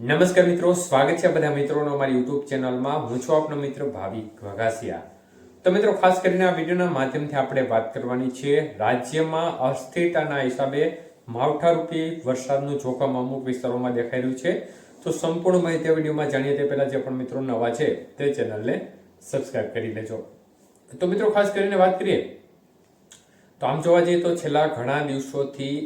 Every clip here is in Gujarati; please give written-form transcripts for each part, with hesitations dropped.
નમસ્કાર મિત્રો, સ્વાગત છે બધા મિત્રોનો અમારી યુટ્યુબ ચેનલમાં. હું છું આપનો મિત્ર ભાવિક વઘાસિયા. તો મિત્રો, ખાસ કરીને આ વિડીયોના માધ્યમથી આપણે વાત કરવાની છે રાજ્યમાં અસ્થિરતાના હિસાબે માવઠારૂપી વરસાદનું જોખમ અમુક વિસ્તારોમાં દેખાઈ રહ્યું છે. તો સંપૂર્ણ માહિતી વિડીયોમાં જાણીએ તે પહેલા જે પણ મિત્રો નવા છે તે ચેનલને સબસ્ક્રાઇબ કરી લેજો. તો મિત્રો, ખાસ કરીને વાત કરીએ તો આમ જોવા જઈએ તો છેલ્લા ઘણા દિવસોથી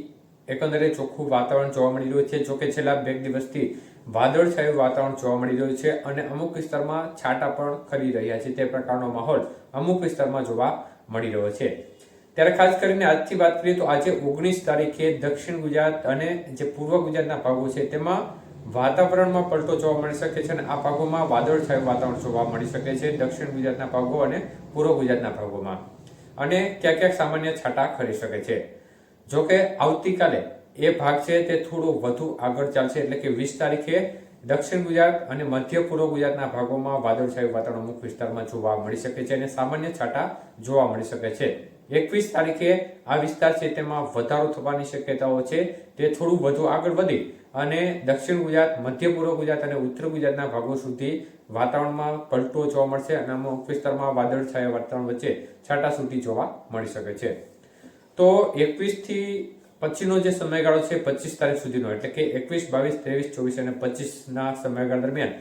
એકંદરે ચોખ્ખું વાતાવરણ જોવા મળી રહ્યું છે. જોકે છેલ્લા 2 દિવસથી વાદળછાયું વાતાવરણ જોવા મળી રહ્યું છે અને અમુક વિસ્તારમાં છાંટા પણ ખરી રહ્યા છે. તે પ્રકારનો માહોલ અમુક વિસ્તારમાં જોવા મળી રહ્યો છે. ત્યારે ખાસ કરીને આજથી વાત કરીએ તો આજે 19 તારીખે દક્ષિણ ગુજરાત અને જે પૂર્વ ગુજરાતના ભાગો છે તેમાં વાતાવરણમાં પલટો જોવા મળી શકે છે અને આ ભાગોમાં વાદળછાયું વાતાવરણ જોવા મળી શકે છે. દક્ષિણ ગુજરાતના ભાગો અને પૂર્વ ગુજરાતના ભાગોમાં અને ક્યાંક ક્યાંક સામાન્ય છાંટા ખરી શકે છે. જોકે આવતીકાલે એ ભાગ છે તે થોડો વધુ આગળ ચાલશે, એટલે કે 20 તારીખે દક્ષિણ ગુજરાત અને મધ્ય પૂર્વ ગુજરાતના ભાગોમાં વાદળછાયું વાતાવરણ અમુક વિસ્તારમાં જોવા મળી શકે છે અને સામાન્ય છાંટા જોવા મળી શકે છે. 21 તારીખે આ વિસ્તાર છે તેમાં વધારો થવાની શક્યતાઓ છે. તે થોડું વધુ આગળ વધી અને દક્ષિણ ગુજરાત, મધ્ય પૂર્વ ગુજરાત અને ઉત્તર ગુજરાતના ભાગો સુધી વાતાવરણમાં પલટો જોવા મળશે અને અમુક વિસ્તારમાં વાદળછાયા વાતાવરણ વચ્ચે છાંટાછૂટી જોવા મળી શકે છે. તો 21 થી પછીનો જે સમયગાળો છે 25 તારીખ સુધીનો, એટલે કે 21, 22, 23, 24 અને 25 ના સમયગાળા દરમિયાન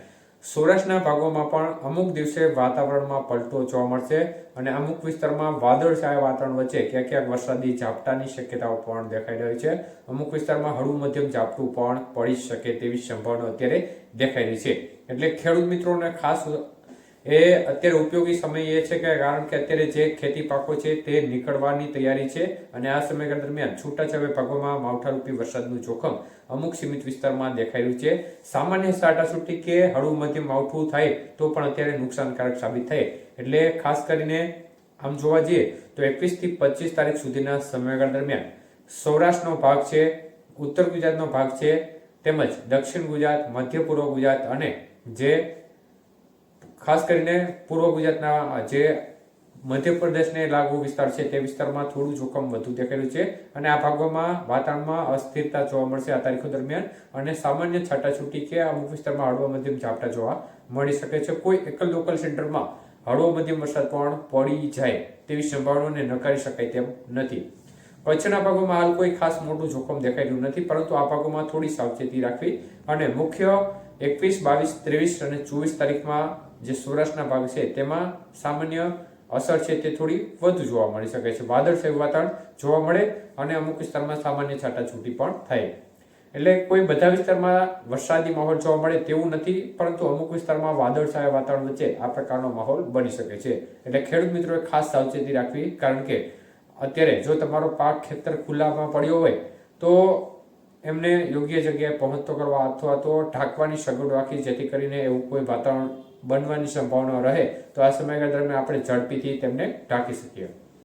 સૌરાષ્ટ્રના ભાગોમાં પણ અમુક દિવસે વાતાવરણમાં પલટો જોવા મળશે અને અમુક વિસ્તારમાં વાદળછાયા વાતાવરણ વચ્ચે ક્યાંક ક્યાંક વરસાદી ઝાપટાની શક્યતાઓ પણ દેખાઈ રહી છે. અમુક વિસ્તારમાં હળવું મધ્યમ ઝાપટું પણ પડી શકે તેવી સંભાવના અત્યારે દેખાઈ રહી છે. એટલે ખેડૂત મિત્રોને ખાસ એ અત્યારે ઉપયોગી સમય એ છે કે કારણ કે અત્યારે જે ખેતી પાકો છે તે નીકળવાની તૈયારી છે અને આ સમયગાળા દરમિયાન છૂટાછવાયા ભાગોમાં માવઠારૂપી વરસાદનું જોખમ અમુક સીમિત વિસ્તારમાં દેખાઈ રહ્યું છે. સામાન્ય છાંટાછૂટી કે હળવું મધ્યમ માવઠું થાય તો પણ અત્યારે નુકસાનકારક સાબિત થાય. એટલે ખાસ કરીને આમ જોવા જઈએ તો 21 થી 25 તારીખ સુધીના સમયગાળા દરમિયાન સૌરાષ્ટ્રનો ભાગ છે, ઉત્તર ગુજરાતનો ભાગ છે, તેમજ દક્ષિણ ગુજરાત, મધ્ય પૂર્વ ગુજરાત અને જે ખાસ કરીને પૂર્વ ગુજરાતના જે મધ્યપ્રદેશને લાગુ વિસ્તાર છે તે વિસ્તારમાં થોડું જોખમ વધુ દેખાયું છે અને આ ભાગોમાં વાતાવરણમાં અસ્થિરતા જોવા મળશે આ તારીખો દરમિયાન અને સામાન્ય છાંટાછૂટી કે અમુક વિસ્તારમાં હળવા મધ્યમ ઝાપટા જોવા મળી શકે છે. કોઈ એકલ લોકલ સેન્ટરમાં હળવો મધ્યમ વરસાદ પણ પડી જાય તેવી સંભાવનાને નકારી શકાય તેમ નથી. કચ્છના ભાગોમાં હાલ કોઈ ખાસ મોટું જોખમ દેખાઈ રહ્યું નથી, પરંતુ આ ભાગોમાં થોડી સાવચેતી રાખવી અને મુખ્ય 21, 22, 23 અને 24 તારીખમાં જે સૌરાષ્ટ્રના ભાગ છે તેમાં સામાન્ય અસર છે તે થોડી વધુ જોવા મળી શકે છે. વાદળછાયું વાતાવરણ જોવા મળે અને અમુક વિસ્તારમાં સામાન્ય છાંટાછૂટી પણ થાય. એટલે કોઈ બધા વિસ્તારમાં વરસાદી માહોલ જોવા મળે તેવું નથી, પરંતુ અમુક વિસ્તારમાં વાદળછાયા વાતાવરણ વચ્ચે આ પ્રકારનો માહોલ બની શકે છે. એટલે ખેડૂત મિત્રોએ ખાસ સાવચેતી રાખવી, કારણ કે અત્યારે જો તમારો પાક ખેતર ખુલ્લામાં પડ્યો હોય તો એમને યોગ્ય જગ્યાએ પહોંચતો કરવા અથવા તો ઢાંકવાની સગવડ રાખી, જેથી કરીને એવું કોઈ વાતાવરણ બનવાની સંભાવના રહે તો આ સમયગાળા દરમિયાન આપણે ઝડપીથી તેમને ઢાંકી શકીએ.